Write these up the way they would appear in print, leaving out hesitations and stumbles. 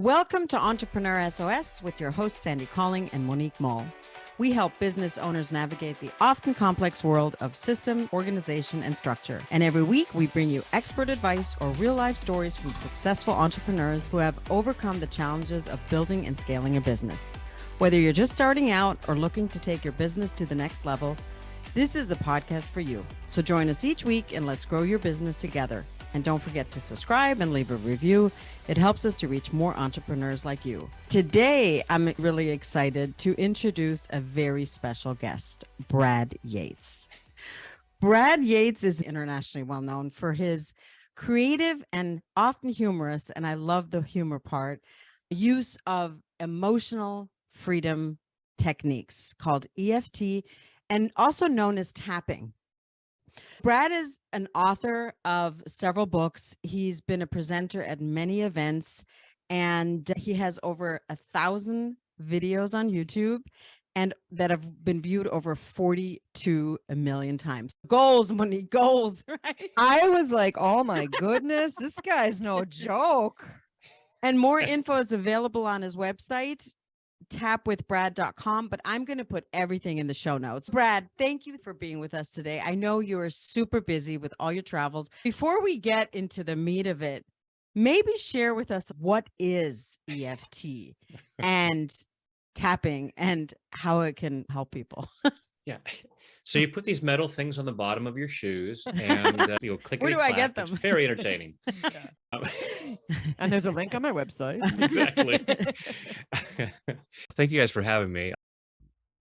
Welcome to Entrepreneur S.O.S. with your hosts, Sandy Calling and Monique Moll. We help business owners navigate the often complex world of system, organization, and structure. And every week, we bring you expert advice or real-life stories from successful entrepreneurs who have overcome the challenges of building and scaling a business. Whether you're just starting out or looking to take your business to the next level, this is the podcast for you. So join us each week and let's grow your business together. And don't forget to subscribe and leave a review. It helps us to reach more entrepreneurs like you. Today, I'm really excited to introduce a very special guest, Brad Yates. Brad Yates is internationally well known for his creative and often humorous, and I love the humor part, use of emotional freedom techniques called EFT and also known as tapping. Brad is an author of several books. He's been a presenter at many events, and he has over 1,000 videos on YouTube and that have been viewed over 42 million times. Goals, money, goals, right? I was like, oh my goodness, this guy's no joke. And more info is available on his website, tapwithbrad.com, but I'm going to put everything in the show notes. Brad, thank you for being with us today. I know you are super busy with all your travels. Before we get into the meat of it, maybe share with us what is EFT and tapping and how it can help people. Yeah. So you put these metal things on the bottom of your shoes and you'll click. Where do I get them? It's very entertaining. And there's a link on my website. Exactly. Thank you guys for having me.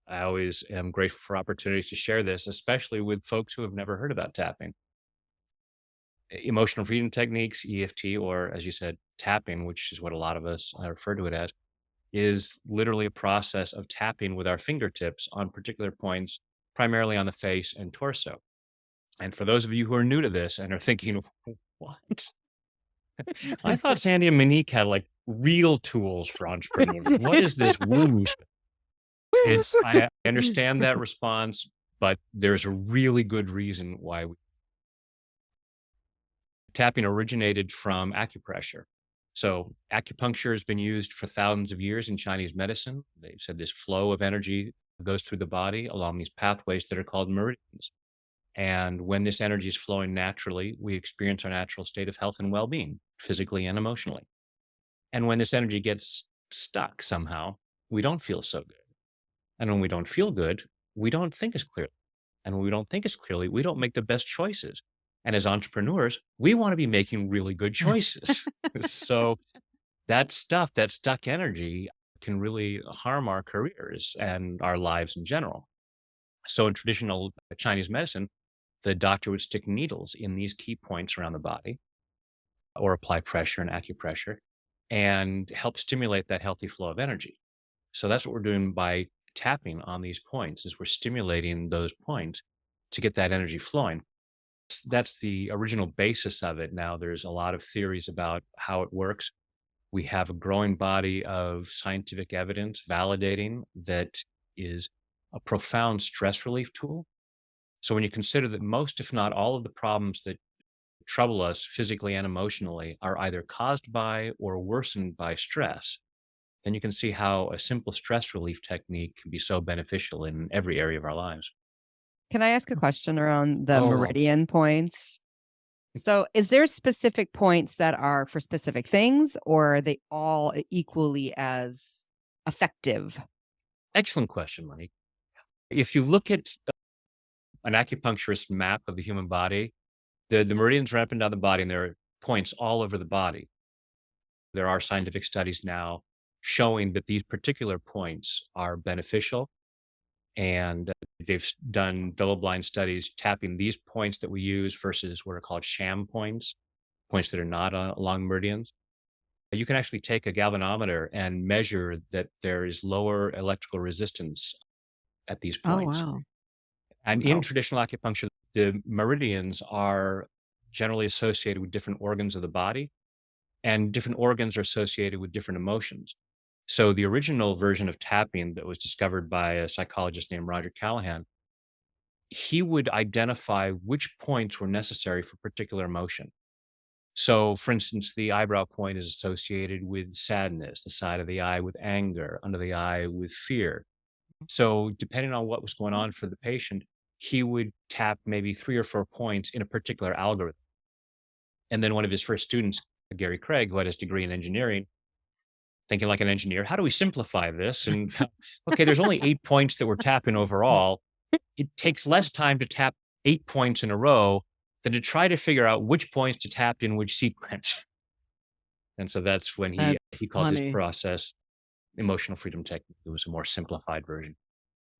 I always am grateful for opportunities to share this, especially with folks who have never heard about tapping. Emotional freedom techniques, EFT, or as you said, tapping, which is what a lot of us refer to it as, is literally a process of tapping with our fingertips on particular points, primarily on the face and torso. And for those of you who are new to this and are thinking, what? I thought Sandy and Monique had like real tools for entrepreneurs. What is this woo? I understand that response, but there's a really good reason why tapping originated from acupressure. So acupuncture has been used for thousands of years in Chinese medicine. They've said this flow of energy goes through the body along these pathways that are called meridians. And when this energy is flowing naturally, we experience our natural state of health and well-being, physically and emotionally. And when this energy gets stuck somehow, we don't feel so good. And when we don't feel good, we don't think as clearly. And when we don't think as clearly, we don't make the best choices. And as entrepreneurs, we want to be making really good choices. So that stuff, that stuck energy can really harm our careers and our lives in general. So in traditional Chinese medicine, the doctor would stick needles in these key points around the body or apply pressure and acupressure and help stimulate that healthy flow of energy. So that's what we're doing by tapping on these points, is we're stimulating those points to get that energy flowing. That's the original basis of it. Now, there's a lot of theories about how it works. We have a growing body of scientific evidence validating that is a profound stress relief tool. So when you consider that most, if not all of the problems that trouble us physically and emotionally are either caused by or worsened by stress, then you can see how a simple stress relief technique can be so beneficial in every area of our lives. Can I ask a question around the meridian points? So is there specific points that are for specific things, or are they all equally as effective? Excellent question, Monique. If you look at an acupuncturist map of the human body, the meridians run up and down the body, and there are points all over the body. There are scientific studies now showing that these particular points are beneficial. And they've done double-blind studies tapping these points that we use versus what are called sham points, points that are not along meridians. You can actually take a galvanometer and measure that there is lower electrical resistance at these points. Oh, wow. And in traditional acupuncture, the meridians are generally associated with different organs of the body, and different organs are associated with different emotions. So the original version of tapping that was discovered by a psychologist named Roger Callahan, he would identify which points were necessary for particular emotion. So, for instance, the eyebrow point is associated with sadness, the side of the eye with anger, under the eye with fear. So, depending on what was going on for the patient, he would tap maybe 3 or 4 points in a particular algorithm. And then one of his first students, Gary Craig, who had his degree in engineering, thinking like an engineer, how do we simplify this? And okay, there's only 8 points that we're tapping overall. It takes less time to tap 8 points in a row than to try to figure out which points to tap in which sequence. And so that's when he called his funny. process emotional freedom technique. It was a more simplified version.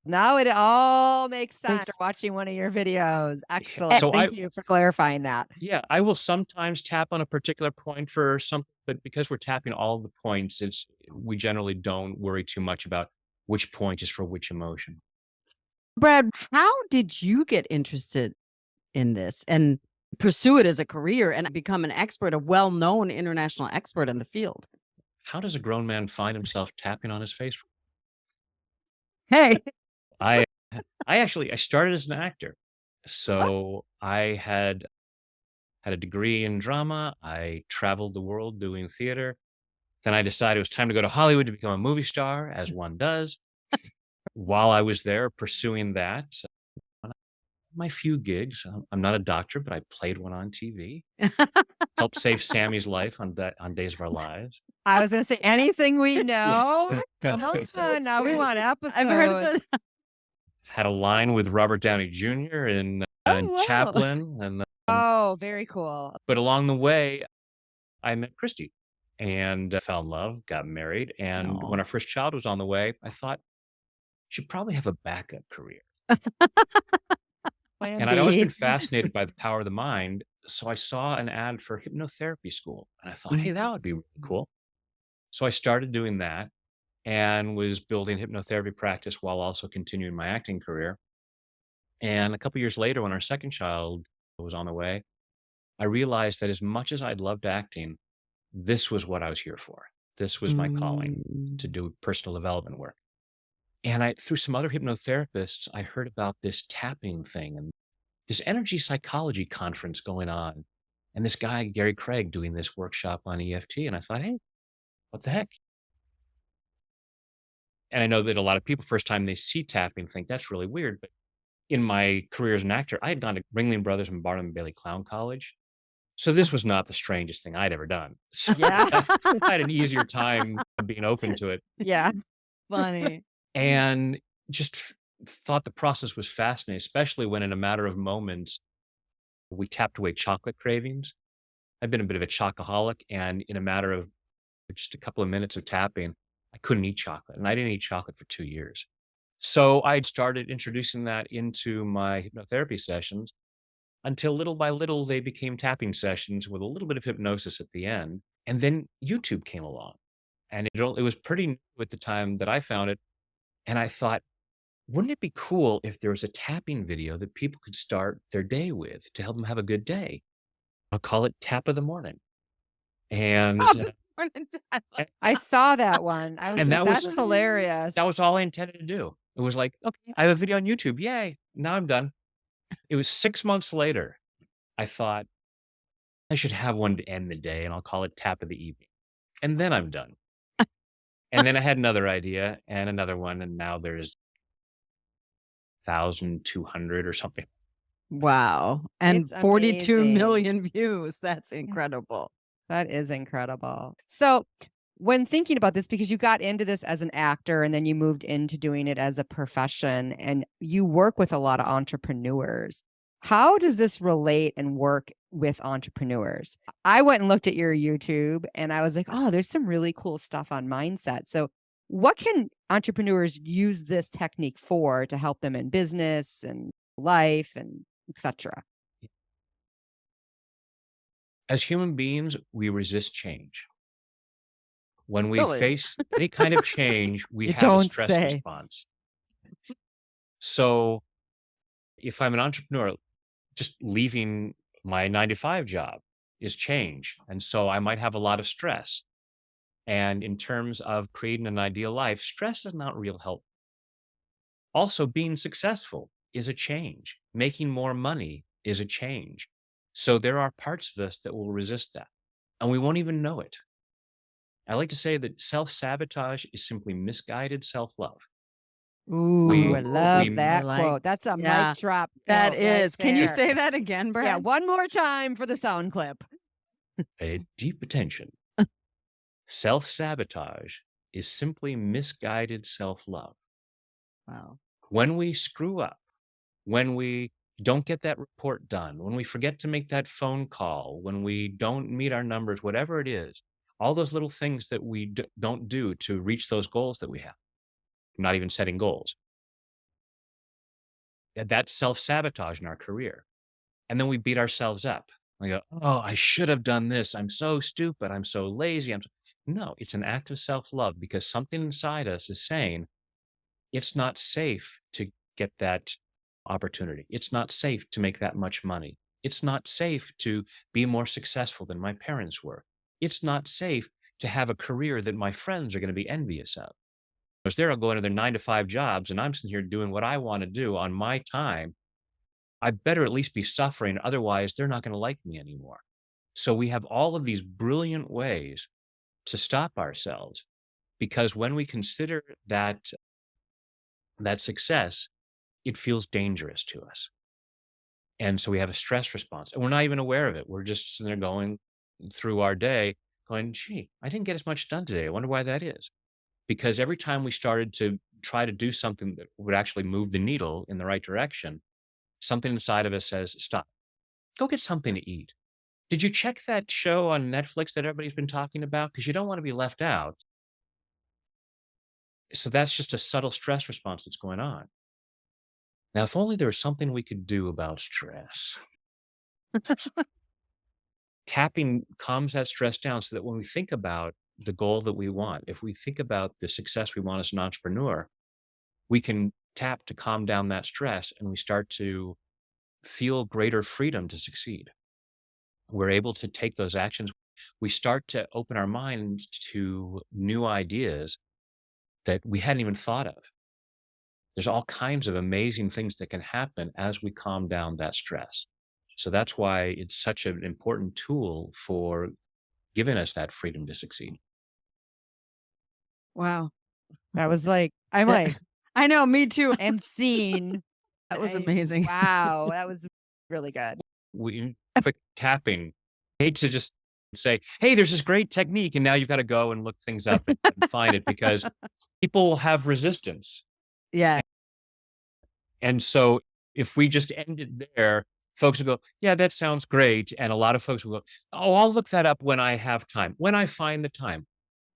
Now it all makes sense after watching one of your videos. Excellent. So Thank you for clarifying that. Yeah, I will sometimes tap on a particular point for something, but because we're tapping all the points, we generally don't worry too much about which point is for which emotion. Brad, how did you get interested in this and pursue it as a career and become an expert, a well-known international expert in the field? How does a grown man find himself tapping on his face? Hey, I I started as an actor. So I had a degree in drama. I traveled the world doing theater. Then I decided it was time to go to Hollywood to become a movie star, as one does. While I was there pursuing that, my few gigs. I'm not a doctor, but I played one on TV. Helped save Sammy's life on Days of Our Lives. I was going to say anything we know. Come on, now we want episodes. I've heard of that. Had a line with Robert Downey Jr. in wow. Chaplin, and Oh, very cool. but along the way, I met Christy and fell in love, got married, and Aw. when our first child was on the way, I thought should probably have a backup career. Plan And I'd always B. been fascinated by the power of the mind, so I saw an ad for hypnotherapy school, and I thought, hey, that would be really cool. So I started doing that and was building hypnotherapy practice while also continuing my acting career. And a couple years later, when our second child was on the way, I realized that as much as I'd loved acting, this was what I was here for. This was my calling, to do personal development work. And through some other hypnotherapists, I heard about this tapping thing and this energy psychology conference going on. And this guy, Gary Craig, doing this workshop on EFT. And I thought, hey, what the heck? And I know that a lot of people, first time they see tapping, think that's really weird. But in my career as an actor, I had gone to Ringling Brothers and Barnum and Bailey Clown College. So this was not the strangest thing I'd ever done. So Yeah. I had an easier time being open to it. Yeah. Funny. And just thought the process was fascinating, especially when in a matter of moments, we tapped away chocolate cravings. I've been a bit of a chocoholic, and in a matter of just a couple of minutes of tapping, I couldn't eat chocolate, and I didn't eat chocolate for 2 years. So I started introducing that into my hypnotherapy sessions until little by little, they became tapping sessions with a little bit of hypnosis at the end. And then YouTube came along, and it was pretty new at the time that I found it. And I thought, wouldn't it be cool if there was a tapping video that people could start their day with to help them have a good day? I'll call it Tap of the Morning. And I saw that one. I was And like, that was- that's hilarious. that was all I intended to do. It was like, okay, I have a video on YouTube. Yay. Now I'm done. It was 6 months later. I thought I should have one to end the day, and I'll call it Tap of the Evening. And then I'm done. And then I had another idea and another one. And now there's 1,200 or something. Wow. And It's 42 amazing. million views. That's incredible. That is incredible. So, when thinking about this, because you got into this as an actor and then you moved into doing it as a profession and you work with a lot of entrepreneurs, how does this relate and work with entrepreneurs? I went and looked at your YouTube and I was like, oh, there's some really cool stuff on mindset. So, what can entrepreneurs use this technique for to help them in business and life and etc.? As human beings, we resist change. When we Really? face any kind of change, we You have a don't stress say. response. So if I'm an entrepreneur, just leaving my 9 to 5 job is change. And so I might have a lot of stress. And in terms of creating an ideal life, stress is not real help. Also, being successful is a change. Making more money is a change. So there are parts of us that will resist that, and we won't even know it. I like to say that self-sabotage is simply misguided self-love. Ooh, I love We that like, quote. That's a yeah, mic drop that quote right is. Can you there. say that again, Brad? Yeah, one more time for the sound clip. pay deep attention. Self-sabotage is simply misguided self-love. Wow. When we screw up, when we don't get that report done, when we forget to make that phone call, when we don't meet our numbers, whatever it is, all those little things that we don't do to reach those goals that we have, not even setting goals, that's self-sabotage in our career. And then we beat ourselves up. We go, oh, I should have done this. I'm so stupid. I'm so lazy. No, it's an act of self-love because something inside us is saying it's not safe to get that opportunity. It's not safe to make that much money. It's not safe to be more successful than my parents were. It's not safe to have a career that my friends are going to be envious of. Because they're all going to their 9-to-5 jobs and I'm sitting here doing what I want to do on my time. I better at least be suffering. Otherwise, they're not going to like me anymore. So we have all of these brilliant ways to stop ourselves because when we consider that success, it feels dangerous to us. And so we have a stress response and we're not even aware of it. We're just sitting there going through our day going, gee, I didn't get as much done today. I wonder why that is. Because every time we started to try to do something that would actually move the needle in the right direction, something inside of us says, stop, go get something to eat. Did you check that show on Netflix that everybody's been talking about? Because you don't want to be left out. So that's just a subtle stress response that's going on. Now, if only there was something we could do about stress. Tapping calms that stress down so that when we think about the goal that we want, if we think about the success we want as an entrepreneur, we can tap to calm down that stress and we start to feel greater freedom to succeed. We're able to take those actions. We start to open our minds to new ideas that we hadn't even thought of. There's all kinds of amazing things that can happen as we calm down that stress. So that's why it's such an important tool for giving us that freedom to succeed. Wow. That was like, I'm like, I know, me too. am seen. That was amazing. Wow, that was really good. We quick tapping. I hate to just say, hey, there's this great technique, and now you've got to go and look things up and find it because people will have resistance. Yeah. And so if we just end it there, folks will go, yeah, that sounds great. And a lot of folks will go, oh, I'll look that up when I have time, when I find the time.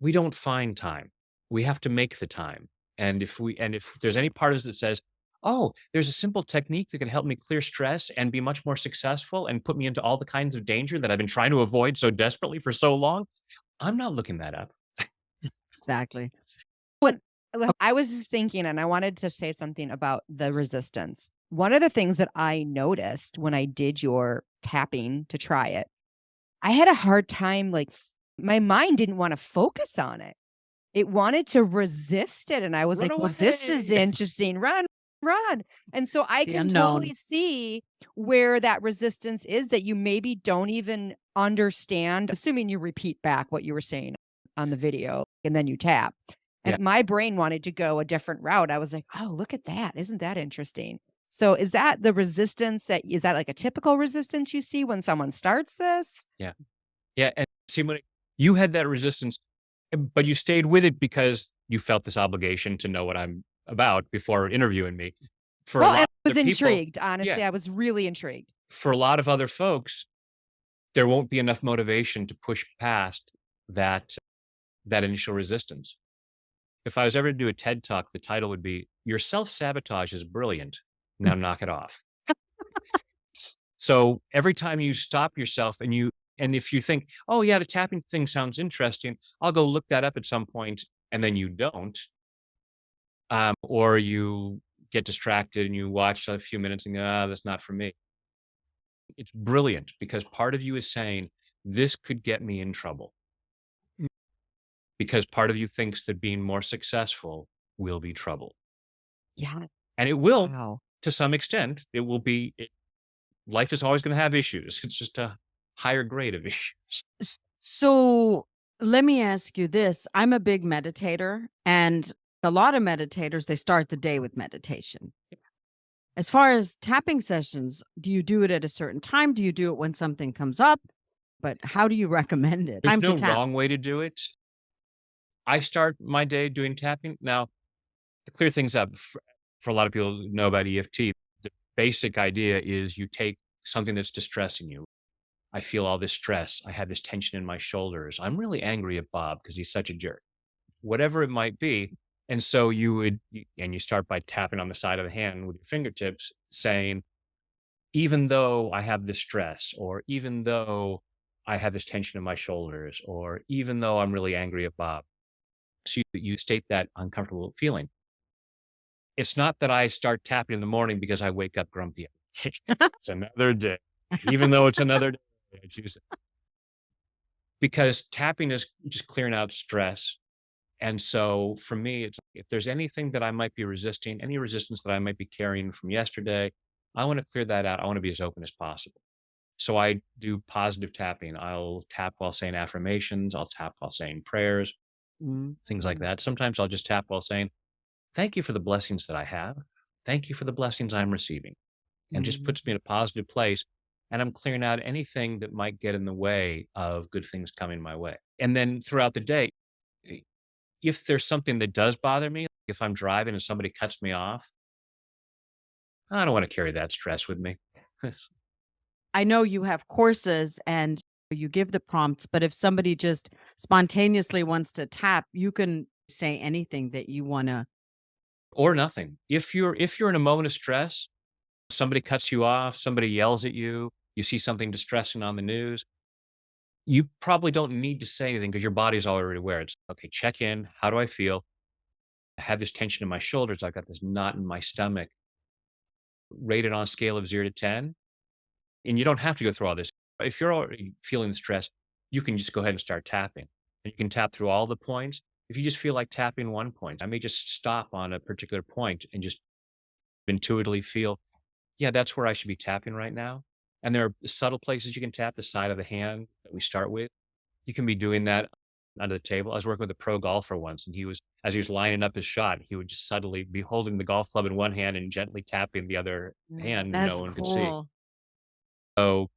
We don't find time. We have to make the time. And if there's any part of us that says, oh, there's a simple technique that can help me clear stress and be much more successful and put me into all the kinds of danger that I've been trying to avoid so desperately for so long, I'm not looking that up. Exactly. I was just thinking, and I wanted to say something about the resistance. One of the things that I noticed when I did your tapping to try it, I had a hard time, like my mind didn't want to focus on it. It wanted to resist it. And I was Run like, well, away. this is interesting. Run. And so I The can unknown. totally see where that resistance is that you maybe don't even understand, assuming you repeat back what you were saying on the video and then you tap. And my brain wanted to go a different route. I was like, oh, look at that. Isn't that interesting? So is that the resistance is that like a typical resistance you see when someone starts this? Yeah. Yeah. And see, when you had that resistance, but you stayed with it because you felt this obligation to know what I'm about before interviewing me. I was intrigued. Honestly, I was really intrigued. For a lot of other folks, there won't be enough motivation to push past that initial resistance. If I was ever to do a TED Talk, the title would be, Your Self-Sabotage is Brilliant. Now knock it off. So every time you stop yourself and if you think, oh yeah, the tapping thing sounds interesting, I'll go look that up at some point, and then you don't, or you get distracted and you watch a few minutes and go, that's not for me. It's brilliant because part of you is saying, this could get me in trouble. Because part of you thinks that being more successful will be trouble. Yeah. And it will, to some extent, it will be life is always going to have issues. It's just a higher grade of issues. So let me ask you this. I'm a big meditator, and a lot of meditators, they start the day with meditation. As far as tapping sessions, do you do it at a certain time? Do you do it when something comes up? But how do you recommend it? There's Time to no tap. wrong way to do it. I start my day doing tapping. Now, to clear things up, for a lot of people who know about EFT, the basic idea is you take something that's distressing you. I feel all this stress. I have this tension in my shoulders. I'm really angry at Bob because he's such a jerk. Whatever it might be. And so you start by tapping on the side of the hand with your fingertips, saying, even though I have this stress, or even though I have this tension in my shoulders, or even though I'm really angry at Bob. So you state that uncomfortable feeling. It's not that I start tapping in the morning because I wake up grumpy. It's another day. Even though it's another day, I choose it. Because tapping is just clearing out stress. And so for me, it's if there's anything that I might be resisting, any resistance that I might be carrying from yesterday, I want to clear that out. I want to be as open as possible. So I do positive tapping. I'll tap while saying affirmations. I'll tap while saying prayers, things like that. Sometimes I'll just tap while saying, thank you for the blessings that I have. Thank you for the blessings I'm receiving. And just puts me in a positive place. And I'm clearing out anything that might get in the way of good things coming my way. And then throughout the day, if there's something that does bother me, if I'm driving and somebody cuts me off, I don't want to carry that stress with me. I know you have courses and you give the prompts, but if somebody just spontaneously wants to tap, you can say anything that you want to. Or nothing. If you're in a moment of stress, somebody cuts you off, somebody yells at you, you see something distressing on the news, you probably don't need to say anything because your body's already aware. It's okay, check in. How do I feel? I have this tension in my shoulders. I've got this knot in my stomach. Rate it on a scale of 0 to 10. And you don't have to go through all this. If you're already feeling the stress, you can just go ahead and start tapping. And you can tap through all the points. If you just feel like tapping one point, I may just stop on a particular point and just intuitively feel, yeah, that's where I should be tapping right now. And there are subtle places you can tap, the side of the hand that we start with. You can be doing that under the table. I was working with a pro golfer once, and as he was lining up his shot, he would just suddenly be holding the golf club in one hand and gently tapping the other hand, That's no one could see. cool. So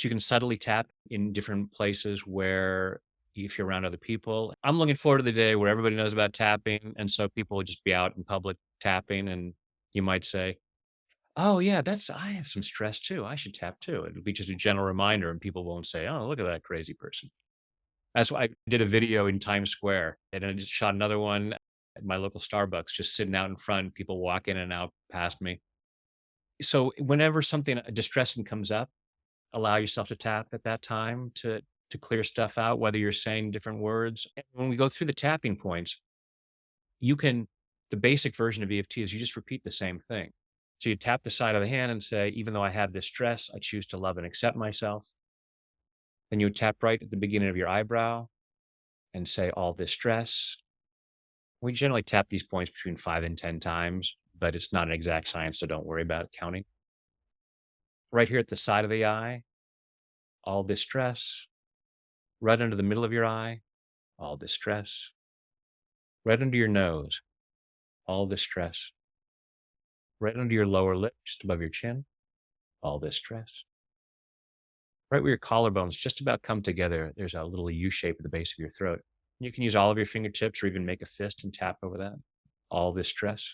you can subtly tap in different places where if you're around other people. I'm looking forward to the day where everybody knows about tapping. And so people will just be out in public tapping, and you might say, oh yeah, I have some stress too. I should tap too. It'll be just a gentle reminder and people won't say, oh, look at that crazy person. That's why I did a video in Times Square, and I just shot another one at my local Starbucks, just sitting out in front, people walk in and out past me. So whenever something distressing comes up, allow yourself to tap at that time to clear stuff out, whether you're saying different words. And when we go through the tapping points, the basic version of EFT is you just repeat the same thing. So you tap the side of the hand and say, even though I have this stress, I choose to love and accept myself. Then you would tap right at the beginning of your eyebrow and say, all this stress. We generally tap these points between 5 and 10 times, but it's not an exact science, so don't worry about counting. Right here at the side of the eye, all this stress. Right under the middle of your eye, all this stress. Right under your nose, all this stress. Right under your lower lip, just above your chin, all this stress. Right where your collarbones just about come together, there's a little U shape at the base of your throat. You can use all of your fingertips or even make a fist and tap over that. All this stress.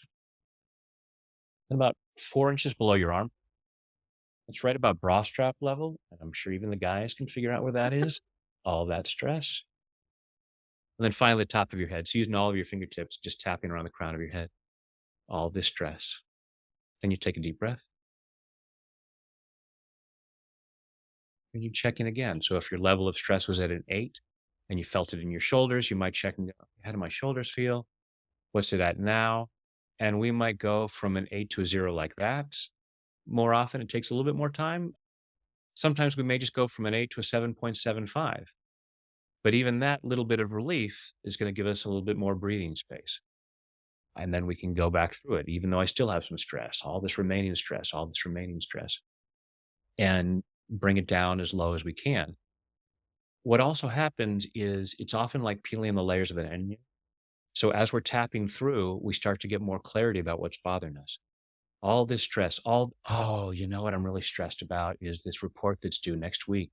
And about 4 inches below your arm, it's right about bra strap level, and I'm sure even the guys can figure out where that is. All that stress. And then finally, the top of your head. So using all of your fingertips, just tapping around the crown of your head. All this stress. Then you take a deep breath. And you check in again. So if your level of stress was at an 8 and you felt it in your shoulders, you might check and go, how do my shoulders feel? What's it at now? And we might go from an 8 to a 0 like that. More often, it takes a little bit more time. Sometimes we may just go from an 8 to a 7.75. But even that little bit of relief is going to give us a little bit more breathing space. And then we can go back through it, even though I still have some stress, all this remaining stress, and bring it down as low as we can. What also happens is it's often like peeling the layers of an onion. So as we're tapping through, we start to get more clarity about what's bothering us. All this stress, oh, you know what I'm really stressed about is this report that's due next week.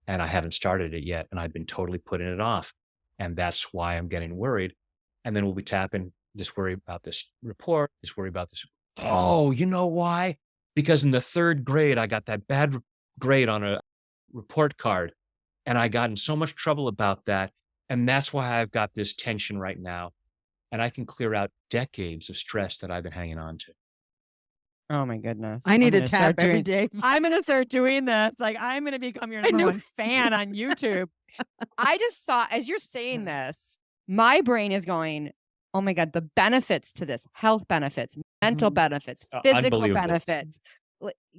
And I haven't started it yet. And I've been totally putting it off. And that's why I'm getting worried. And then we'll be tapping this worry about this report, this worry about this. Oh, you know why? Because in the 3rd grade, I got that bad grade on a report card. And I got in so much trouble about that. And that's why I've got this tension right now. And I can clear out decades of stress that I've been hanging on to. Oh my goodness. I need I'm a gonna start tap every doing- day. I'm going to start doing this. Like, I'm going to become your number knew- one fan on YouTube. I just thought, as you're saying this, my brain is going, oh my God, the benefits to this, health benefits, mental benefits, physical Unbelievable. benefits,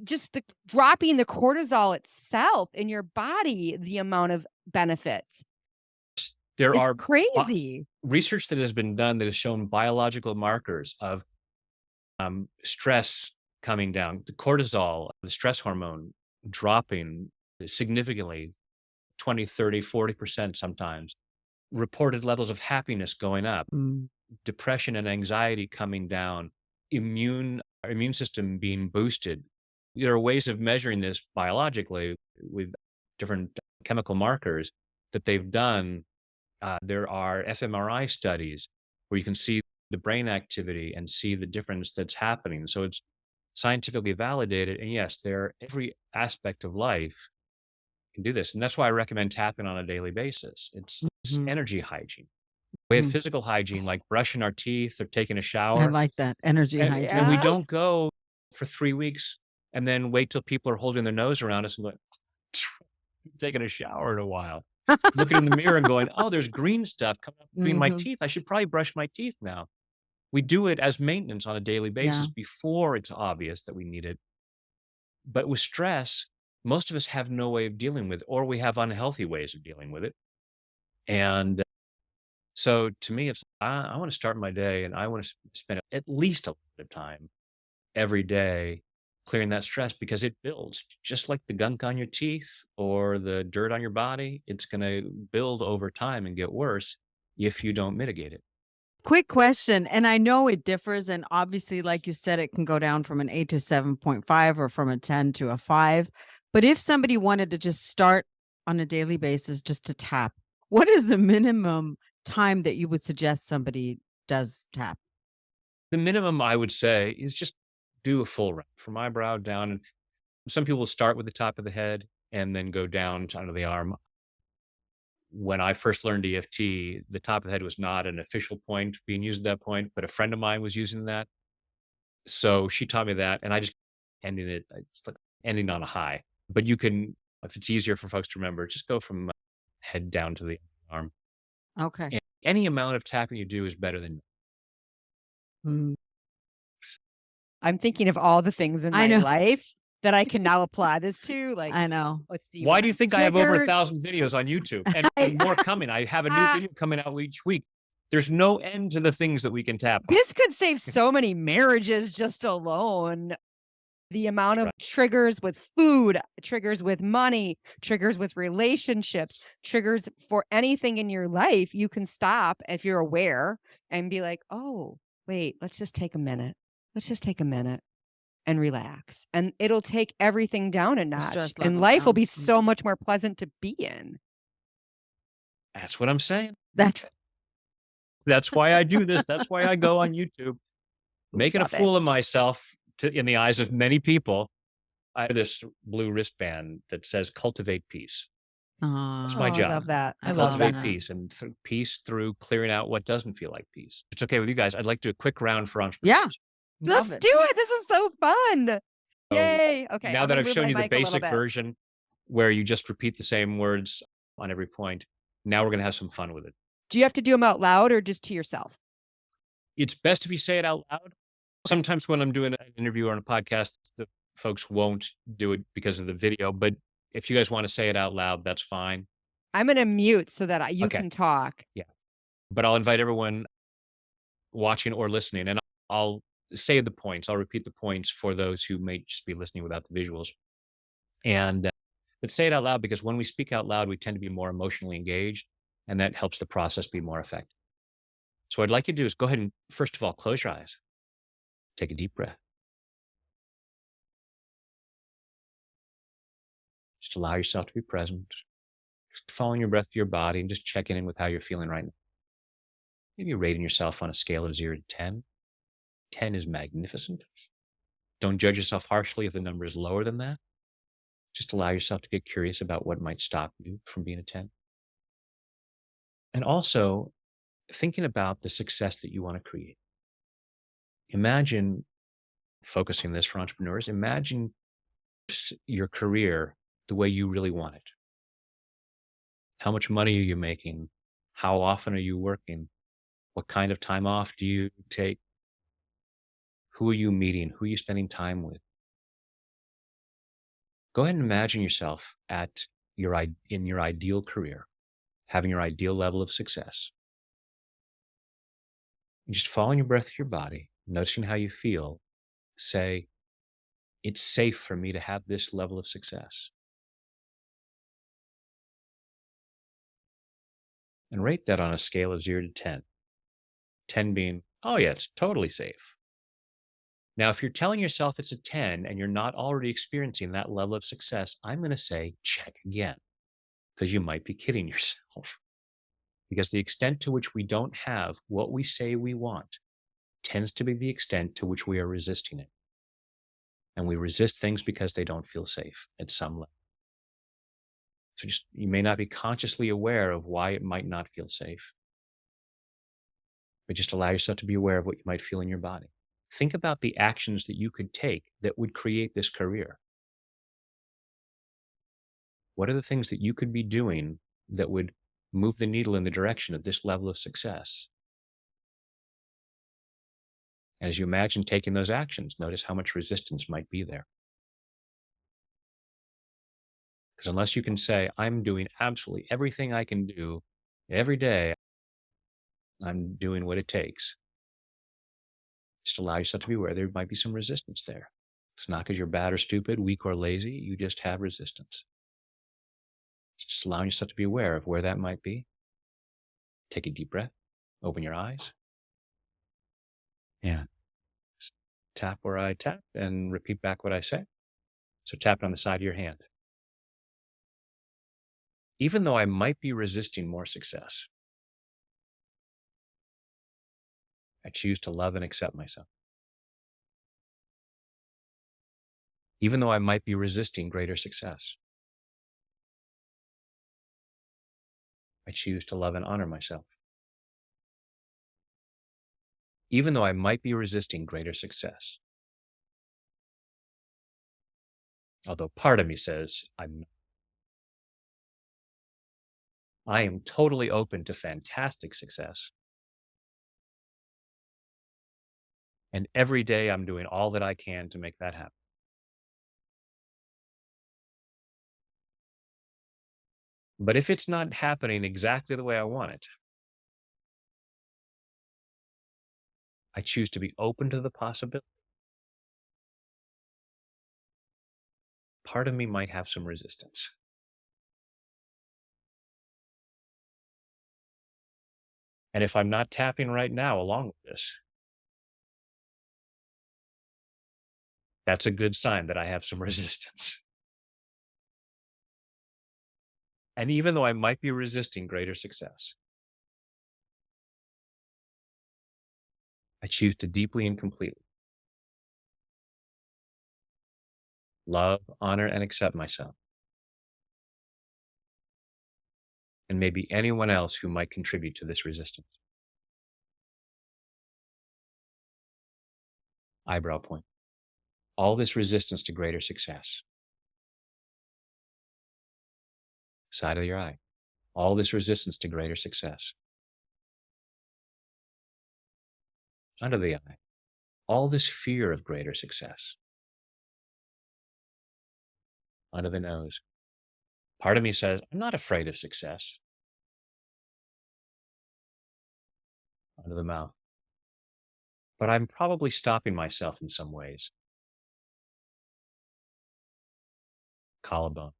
just the dropping the cortisol itself in your body, the amount of benefits. There It's are crazy. research that has been done that has shown biological markers of stress coming down, the cortisol, the stress hormone dropping significantly, 20, 30, 40% sometimes, reported levels of happiness going up, depression and anxiety coming down, immune system being boosted. There are ways of measuring this biologically with different chemical markers that they've done. There are fMRI studies where you can see the brain activity and see the difference that's happening. So it's scientifically validated. And yes, every aspect of life can do this. And that's why I recommend tapping on a daily basis. It's energy hygiene. We have physical hygiene, like brushing our teeth or taking a shower. I like that energy and, hygiene. and we don't go for 3 weeks and then wait till people are holding their nose around us and going, taking a shower in a while. Looking in the mirror and going, oh, there's green stuff coming up between my teeth. I should probably brush my teeth now. We do it as maintenance on a daily basis before it's obvious that we need it. But with stress, most of us have no way of dealing with it, or we have unhealthy ways of dealing with it. And so to me, it's, I want to start my day and I want to spend at least a little bit of time every day clearing that stress, because it builds just like the gunk on your teeth or the dirt on your body. It's going to build over time and get worse if you don't mitigate it. Quick question, and I know it differs, and obviously, like you said, it can go down from an 8 to 7.5 or from a 10 to a 5. But if somebody wanted to just start on a daily basis just to tap, what is the minimum time that you would suggest somebody does tap? The minimum I would say is just do a full round from eyebrow down. And some people start with the top of the head and then go down to under the arm. When I first learned EFT, the top of the head was not an official point being used at that point, but a friend of mine was using that. So she taught me that, and I just it's like ending on a high. But you can, if it's easier for folks to remember, just go from head down to the arm. Okay. And any amount of tapping you do is better than. I'm thinking of all the things in my life that I can now apply this to. Like, I know. Let's see. Why do you think I have over 1,000 videos on YouTube and more coming? I have a new video coming out each week. There's no end to the things that we can tap on. This could save so many marriages just alone. The amount of triggers with food, triggers with money, triggers with relationships, triggers for anything in your life, you can stop if you're aware and be like, oh, wait, let's just take a minute. Let's just take a minute and relax. And it'll take everything down a notch. And life will be so much more pleasant to be in. That's what I'm saying. That's why I do this. That's why I go on YouTube, making a fool of myself in the eyes of many people. I have this blue wristband that says cultivate peace. That's my job. I love that. I cultivate love that. peace, and peace through clearing out what doesn't feel like peace. If it's okay with you guys, I'd like to do a quick round for entrepreneurs. Yeah. Let's do it. This is so fun. Yay. Okay. Now that I've shown you the basic version where you just repeat the same words on every point, now we're going to have some fun with it. Do you have to do them out loud or just to yourself? It's best if you say it out loud. Sometimes when I'm doing an interview or on a podcast, the folks won't do it because of the video. But if you guys want to say it out loud, that's fine. I'm going to mute so that you can talk. Yeah. But I'll invite everyone. watching or listening, and I'll say the points. I'll repeat the points for those who may just be listening without the visuals. And but say it out loud, because when we speak out loud, we tend to be more emotionally engaged, and that helps the process be more effective. So what I'd like you to do is go ahead and, first of all, close your eyes. Take a deep breath. Just allow yourself to be present. Just following your breath to your body and just checking in with how you're feeling right now. Maybe rating yourself on a scale of 0 to 10. 10 is magnificent. Don't judge yourself harshly if the number is lower than that. Just allow yourself to get curious about what might stop you from being a 10. And also thinking about the success that you want to create. Imagine, focusing this for entrepreneurs, imagine your career the way you really want it. How much money are you making? How often are you working? What kind of time off do you take? Who are you meeting? Who are you spending time with? Go ahead and imagine yourself in your ideal career, having your ideal level of success. And just following your breath through your body, noticing how you feel. Say, it's safe for me to have this level of success. And rate that on a scale of 0 to 10. 10 being, oh yeah, it's totally safe. Now, if you're telling yourself it's a 10 and you're not already experiencing that level of success, I'm going to say check again, because you might be kidding yourself. Because the extent to which we don't have what we say we want tends to be the extent to which we are resisting it. And we resist things because they don't feel safe at some level. So you may not be consciously aware of why it might not feel safe, but just allow yourself to be aware of what you might feel in your body. Think about the actions that you could take that would create this career. What are the things that you could be doing that would move the needle in the direction of this level of success? As you imagine taking those actions, notice how much resistance might be there. Because unless you can say, I'm doing absolutely everything I can do every day, I'm doing what it takes. Just allow yourself to be aware there might be some resistance there. It's not because you're bad or stupid, weak or lazy. You just have resistance. It's just allowing yourself to be aware of where that might be. Take a deep breath. Open your eyes. And tap where I tap and repeat back what I say. So tap it on the side of your hand. Even though I might be resisting more success, I choose to love and accept myself. Even though I might be resisting greater success, I choose to love and honor myself. Even though I might be resisting greater success, although part of me says I am totally open to fantastic success. And every day I'm doing all that I can to make that happen. But if it's not happening exactly the way I want it, I choose to be open to the possibility. Part of me might have some resistance. And if I'm not tapping right now along with this, that's a good sign that I have some resistance. And even though I might be resisting greater success, I choose to deeply and completely love, honor, and accept myself. And maybe anyone else who might contribute to this resistance. Eyebrow point. All this resistance to greater success. Side of your eye. All this resistance to greater success. Under the eye. All this fear of greater success. Under the nose. Part of me says, I'm not afraid of success. Under the mouth. but I'm probably stopping myself in some ways. Collarbone.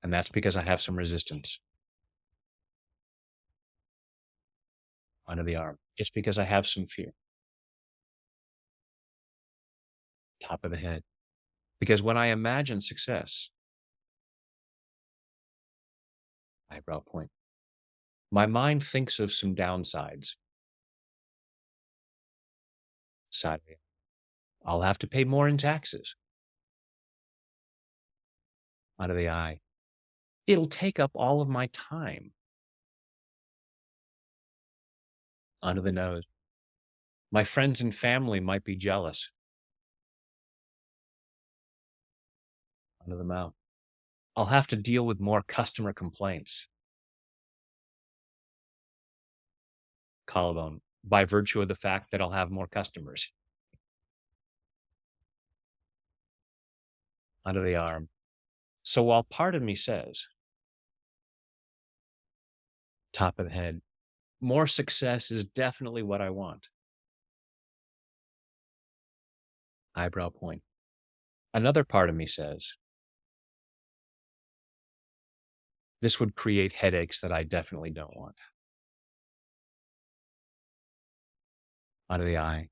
And that's because I have some resistance under the arm. It's because I have some fear. Top of the head. Because when I imagine success, eyebrow point, my mind thinks of some downsides. Side of the, I'll have to pay more in taxes. Under the eye. It'll take up all of my time. Under the nose. My friends and family might be jealous. Under the mouth. I'll have to deal with more customer complaints. Collarbone, by virtue of the fact that I'll have more customers. Under the arm. So while part of me says, top of the head, more success is definitely what I want. Eyebrow point. Another part of me says, this would create headaches that I definitely don't want. Under the eye.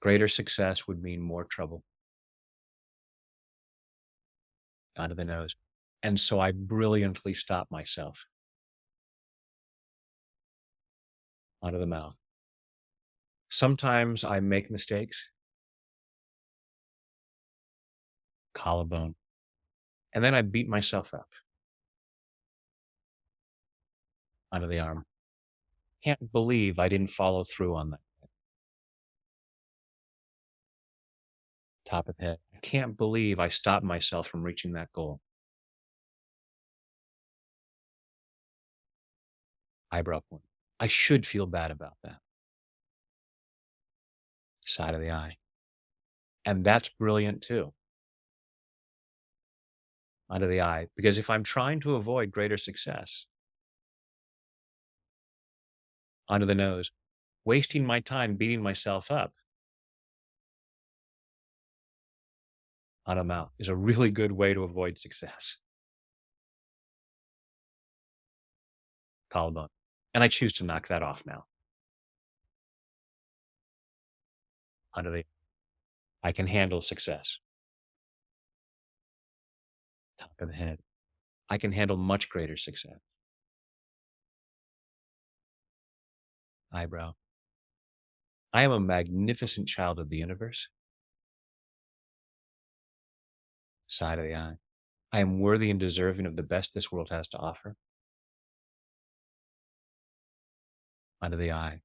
Greater success would mean more trouble. Under the nose. And so I brilliantly stop myself. Under the mouth. Sometimes I make mistakes. Collarbone. And then I beat myself up. Under the arm. Can't believe I didn't follow through on that. Top of the head. I can't believe I stopped myself from reaching that goal. Eyebrow point. I should feel bad about that. Side of the eye. And that's brilliant too. Under the eye. Because if I'm trying to avoid greater success, under the nose, wasting my time beating myself up, on a mouth is a really good way to avoid success. Collarbone. And I choose to knock that off now. Under the, I can handle success. Top of the head. I can handle much greater success. Eyebrow. I am a magnificent child of the universe. Side of the eye. I am worthy and deserving of the best this world has to offer. Under the eye.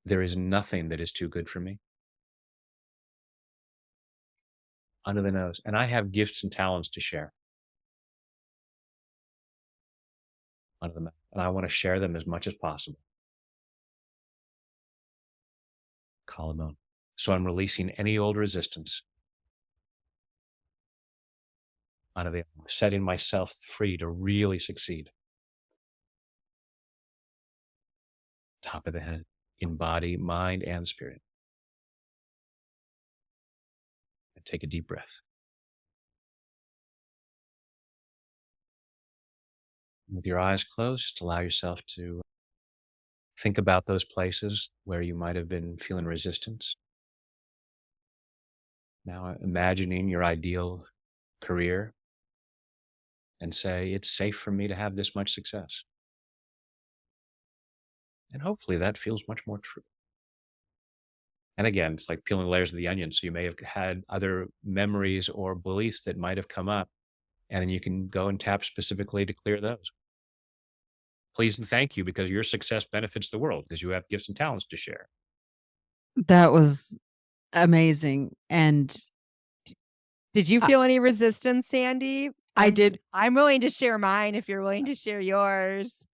There is nothing that is too good for me. Under the nose. And I have gifts and talents to share. Under the mouth. And I want to share them as much as possible. Collarbone. So I'm releasing any old resistance. Under the arm, setting myself free to really succeed. Top of the head, in body, mind, and spirit. And take a deep breath. With your eyes closed, just allow yourself to think about those places where you might have been feeling resistance. Now imagining your ideal career and say, it's safe for me to have this much success. And hopefully that feels much more true. And again, it's like peeling layers of the onion. So you may have had other memories or beliefs that might have come up, and then you can go and tap specifically to clear those. Please and thank you, because your success benefits the world because you have gifts and talents to share. That was amazing. And Did you feel any resistance, Sandy? I did. I'm willing to share mine if you're willing to share yours.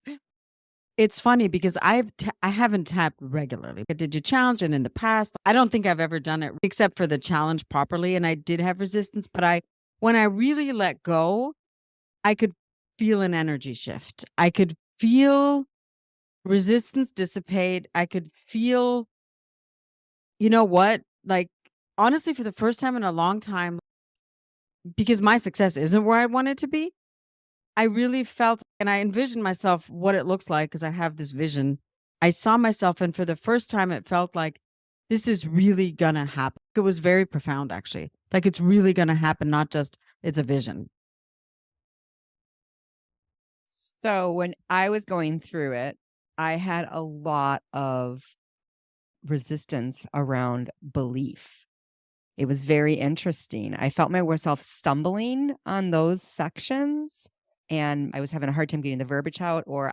It's funny because I haven't tapped regularly. I did your challenge, and in the past, I don't think I've ever done it except for the challenge properly. And I did have resistance, but when I really let go, I could feel an energy shift. I could feel resistance dissipate. I could feel you know what? Like, honestly, for the first time in a long time, because my success isn't where I want it to be, I really felt, and I envisioned myself what it looks like because I have this vision. I saw myself, and for the first time, it felt like this is really gonna happen. It was very profound, actually. Like it's really gonna happen, not just it's a vision. So when I was going through it, I had a lot of resistance around belief. It was very interesting. I felt myself stumbling on those sections, and I was having a hard time getting the verbiage out, or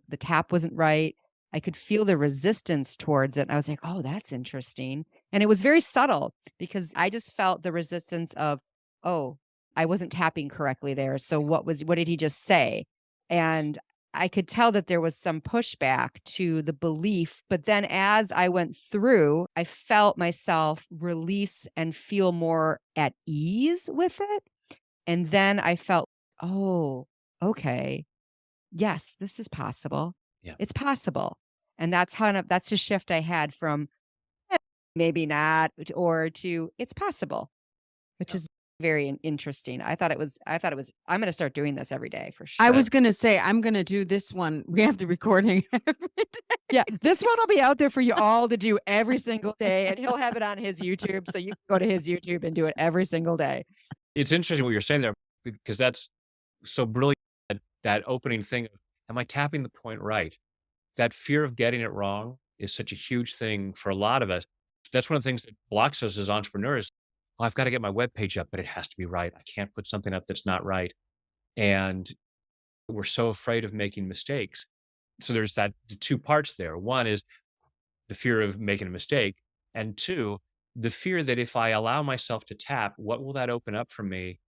the tap wasn't right. I could feel the resistance towards it. And I was like, oh, that's interesting. And it was very subtle because I just felt the resistance of, oh, I wasn't tapping correctly there. So what did he just say? And I could tell that there was some pushback to the belief. But then as I went through, I felt myself release and feel more at ease with it. And then I felt, oh, okay. Yes, this is possible. Yeah. It's possible. And that's the shift I had from maybe not or to it's possible, which is very interesting. I thought it was, I'm going to start doing this every day for sure. I was going to say, I'm going to do this one. We have the recording. Yeah, this one will be out there for you all to do every single day, and he'll have it on his YouTube. So you can go to his YouTube and do it every single day. It's interesting what you're saying there, because that's so brilliant. That opening thing of, am I tapping the point right? That fear of getting it wrong is such a huge thing for a lot of us. That's one of the things that blocks us as entrepreneurs. Oh, I've got to get my webpage up, but it has to be right. I can't put something up that's not right. And we're so afraid of making mistakes. So there's the two parts there. One is the fear of making a mistake. And two, the fear that if I allow myself to tap, what will that open up for me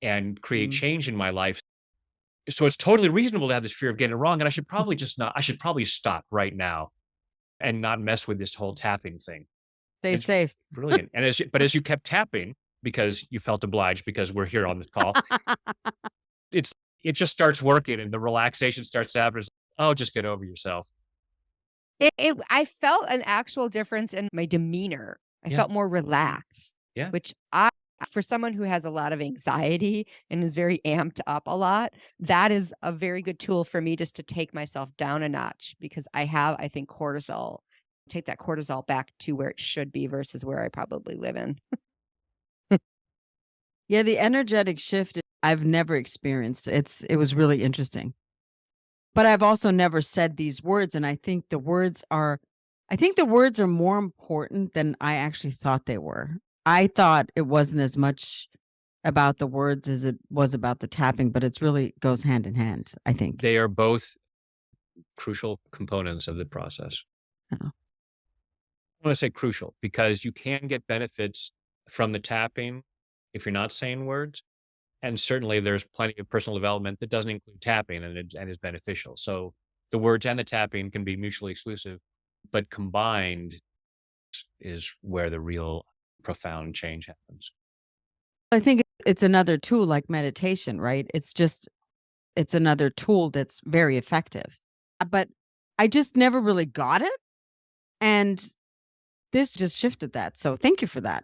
and create change in my life? So it's totally reasonable to have this fear of getting it wrong. And I should probably I should probably stop right now and not mess with this whole tapping thing. Stay It's safe. brilliant. And as you kept tapping, because you felt obliged, because we're here on this call, it just starts working and the relaxation starts to happen. Oh, just get over yourself. I felt an actual difference in my demeanor. I felt more relaxed, which for someone who has a lot of anxiety and is very amped up a lot, that is a very good tool for me just to take myself down a notch because I think cortisol, take that cortisol back to where it should be versus where I probably live in. Yeah, the energetic shift I've never experienced. It was really interesting. But I've also never said these words, and I think the words are more important than I actually thought they were. I thought it wasn't as much about the words as it was about the tapping, but it's really goes hand in hand, I think. They are both crucial components of the process. Oh. I want to say crucial because you can get benefits from the tapping if you're not saying words. And certainly there's plenty of personal development that doesn't include tapping and is beneficial. So the words and the tapping can be mutually exclusive, but combined is where the real profound change happens. I think it's another tool like meditation, right? It's another tool that's very effective. But I just never really got it. And this just shifted that. So thank you for that.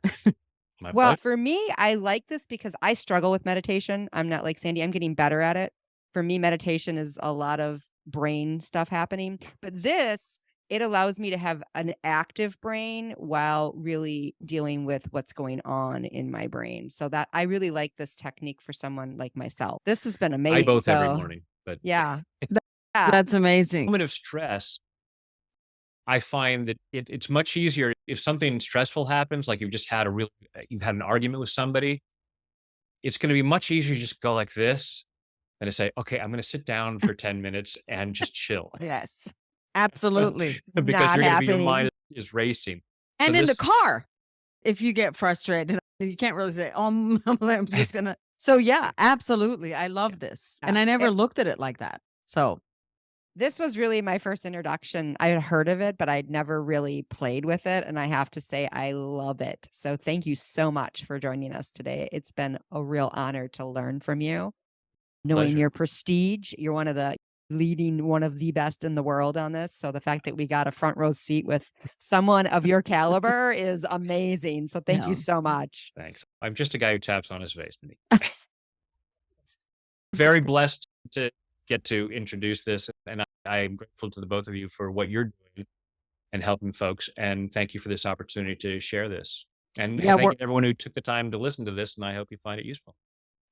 Well, for me, I like this because I struggle with meditation. I'm not like Sandy. I'm getting better at it. For me, meditation is a lot of brain stuff happening. But this, it allows me to have an active brain while really dealing with what's going on in my brain. So that I really like this technique for someone like myself. This has been amazing. Every morning, but yeah. That's amazing. Moment of stress, I find that it's much easier if something stressful happens, like you've had an argument with somebody. It's going to be much easier to just go like this than to say, okay, I'm going to sit down for 10 minutes and just chill. Yes, absolutely. Because your mind is racing. And in the car, if you get frustrated, you can't really say, oh, I'm just going to. So yeah, absolutely. I love this. And I never looked at it like that. So this was really my first introduction. I had heard of it, but I'd never really played with it. And I have to say, I love it. So thank you so much for joining us today. It's been a real honor to learn from you. Knowing your prestige, you're one of the leading one of the best in the world on this. So the fact that we got a front row seat with someone of your caliber is amazing. So thank you No. so much. Thanks. I'm just a guy who taps on his face. Very blessed to get to introduce this. And I'm grateful to the both of you for what you're doing and helping folks. And thank you for this opportunity to share this. And Yeah, thank you to everyone who took the time to listen to this. And I hope you find it useful.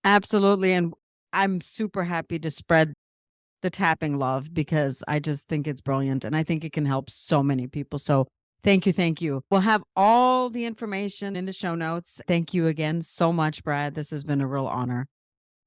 absolutely. And I'm super happy to spread the tapping love because I just think it's brilliant and I think it can help so many people. So thank you. Thank you. We'll have all the information in the show notes. Thank you again so much, Brad. This has been a real honor.